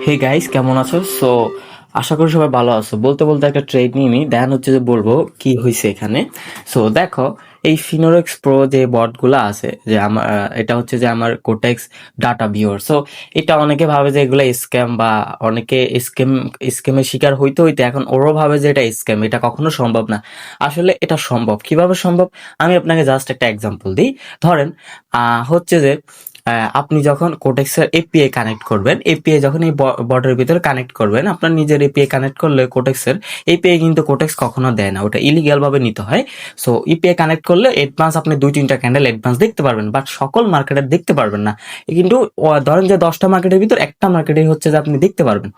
Hey guys, কেমন আছো? আশা করি সবাই ভালো আছো। বলতে বলতে একটা ট্রেড নিয়ে নিই, দেন হচ্ছে যে বলবো কি হয়েছে এখানে। দেখো, এই ফিনোরেক্স প্রো যে বটগুলো আছে, যে আমার এটা হচ্ছে যে আমার কোটেক্স ডাটা ভিউয়ার। এটা অনেকে ভাবে যে এগুলো স্ক্যাম, বা অনেকে স্ক্যামের শিকার হইতে হইতে এখন ওরও ভাবে যে এটা স্ক্যাম। এটা কখনো সম্ভব না। আসলে এটা সম্ভব। কিভাবে সম্ভব? আমি আপনাকে জাস্ট একটা এক্সাম্পল দিই। ধরেন হচ্ছে যে আপনি যখন কোটেক্সের এপিআই কানেক্ট করবেন, এপিআই যখন এই বটের ভিতরে কানেক্ট করবেন, আপনার নিজের এপিআই কানেক্ট করলে কোটেক্সের এপিআই কিন্তু কোটেক্স কখনো দেয় না, ওটা ইলিগ্যাল ভাবে নিতে হয়। ইপিআই কানেক্ট করলে অ্যাডভান্স আপনি 2-3টা ক্যান্ডেল অ্যাডভান্স দেখতে পারবেন, বাট সকল মার্কেটের দেখতে পারবেন না। কিন্তু ধরেন যে 10টা মার্কেটের ভিতর একটা মার্কেটে হচ্ছে যে আপনি দেখতে পারবেন।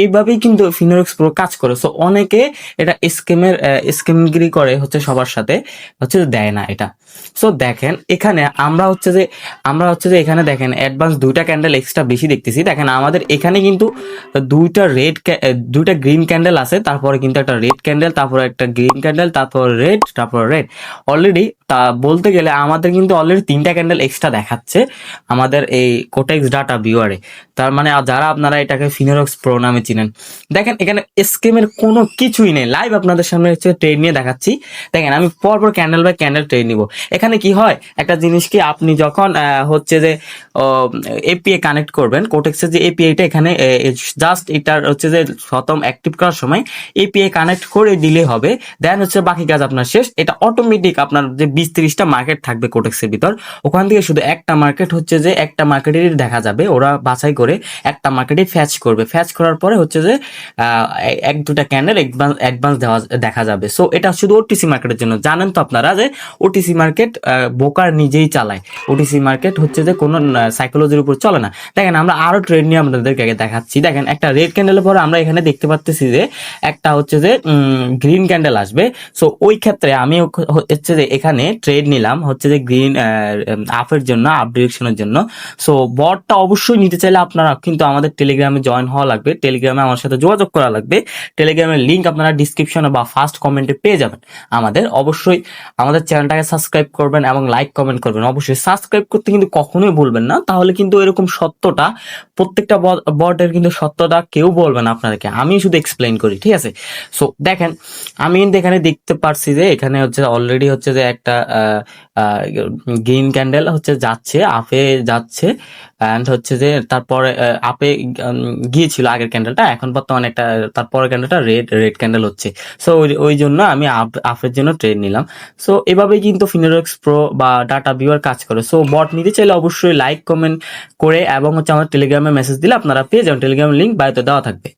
এইভাবেই কিন্তু ফিনোরেক্স প্রো কাজ করে। অনেকে এটা স্ক্যামগিরি করে হচ্ছে সবার সাথে, হচ্ছে যে দেয় না এটা। দেখেন এখানে আমরা হচ্ছে যে এখানে দেখেন অ্যাডভান্স 2টা ক্যান্ডেল এক্সট্রা বেশি দেখতেছি। দেখেন আমাদের এখানে কিন্তু দুইটা গ্রিন ক্যান্ডেল আছে, তারপরে কিন্তু একটা রেড ক্যান্ডেল, তারপরে একটা গ্রিন ক্যান্ডেল, তারপর রেড, তারপর রেড। অলরেডি তা বলতে গেলে আমাদের কিন্তু অলরেডি 3টা ক্যান্ডেল এক্সট্রা দেখাচ্ছে আমাদের এই কোটেক্স ডাটা ভিউয়ারে। তার মানে যারা আপনারা এটাকে ফিনোরেক্স প্রো নামে চিনেন, দেখেন এখানে স্কেমের কোনো কিছুই নেই। লাইভ আপনাদের সামনে হচ্ছে ট্রেড নিয়ে দেখাচ্ছি। দেখেন আমি পরপর ক্যান্ডেল বাই ক্যান্ডেল ট্রেড নিব। এখানে কি হয়, একটা জিনিস কি, আপনি যখন হচ্ছে যে এপিআই কানেক্ট করবেন, কোটেক্সের যে এপিআইটা এখানে জাস্ট এটার হচ্ছে যে প্রথম অ্যাক্টিভ করার সময় এপিআই কানেক্ট করে দিলে হবে। দেন হচ্ছে বাকি কাজ আপনার শেষ। এটা অটোমেটিক আপনার যে 20-30টা মার্কেট থাকবে কোটেক্সের ভিতর, ওখান থেকে শুধু একটা মার্কেট হচ্ছে যে একটা মার্কেটেরই দেখা যাবে। ওরা বাছাই করে একটা মার্কেটই ফ্যাচ করবে। ফ্যাচ করার পরে হচ্ছে যে 1-2টা ক্যান্ডেল অ্যাডভান্স দেখা যাবে। এটা শুধু ওটিসি মার্কেটের জন্য। জানেন তো আপনারা যে ওটিসি মার্কেট ব্রোকার নিজেই চালায়। ওটিসি মার্কেট হচ্ছে যে কোনো সাইকোলজির উপর চলে না। দেখেন আমরা আরো ট্রেড নিয়ে আপনাদেরকে আগে দেখাচ্ছি। দেখেন একটা রেড ক্যান্ডেলের পরে আমরা এখানে দেখতে পাচ্ছি যে একটা হচ্ছে যে গ্রিন ক্যান্ডেল আসবে। ওই ক্ষেত্রে আমি হচ্ছে যে এখানে ট্রেড নিলাম হচ্ছে যে গ্রিন আপের জন্য, আপ ডিরেকশনের জন্য। বটটা অবশ্যই নিতে চাইলে আপনারা কিন্তু আমাদের টেলিগ্রামে জয়েন হওয়া লাগবে। টেলিগ্রামে আমার সাথে যোগাযোগ করা লাগবে। টেলিগ্রামের লিঙ্ক আপনারা ডিসক্রিপশনে বা ফার্স্ট কমেন্টে পেয়ে যাবেন। অবশ্যই আমাদের চ্যানেলটাকে সাবস্ক্রাইব করবেন এবং লাইক কমেন্ট করবেন। অবশ্যই সাবস্ক্রাইব করতে কিন্তু কখনোই ভুলবেন না, তাহলে কিন্তু এরকম সত্যটা, প্রত্যেকটা বটের কিন্তু সত্যটা কেউ বলবে না আপনাদেরকে, আমি শুধু এক্সপ্লেইন করি, ঠিক আছে? দেখেন আমি কিন্তু এখানে দেখতে পারছি যে এখানে হচ্ছে অলরেডি হচ্ছে যে একটা গ্রিন ক্যান্ডেল হচ্ছে যাচ্ছে, আপে যাচ্ছে। অ্যান্ড হচ্ছে যে তারপরে আপে গিয়েছিল আগের ক্যান্ডেলটা, এখন বর্তমানে একটা তারপরে ক্যান্ডেলটা রেড ক্যান্ডেল হচ্ছে। ওই জন্য আমি আপের জন্য ট্রেড নিলাম। এভাবেই কিন্তু ফিনোরেক্স প্রো বা ডাটা ভিউয়ার কাজ করে। বট নিতে চাইলে অবশ্যই লাইক কমেন্ট করে এবং হচ্ছে আমার টেলিগ্রামে মেসেজ দিলে আপনারা পেয়ে যাবেন। টেলিগ্রামের লিঙ্ক বায়োতে দেওয়া থাকবে।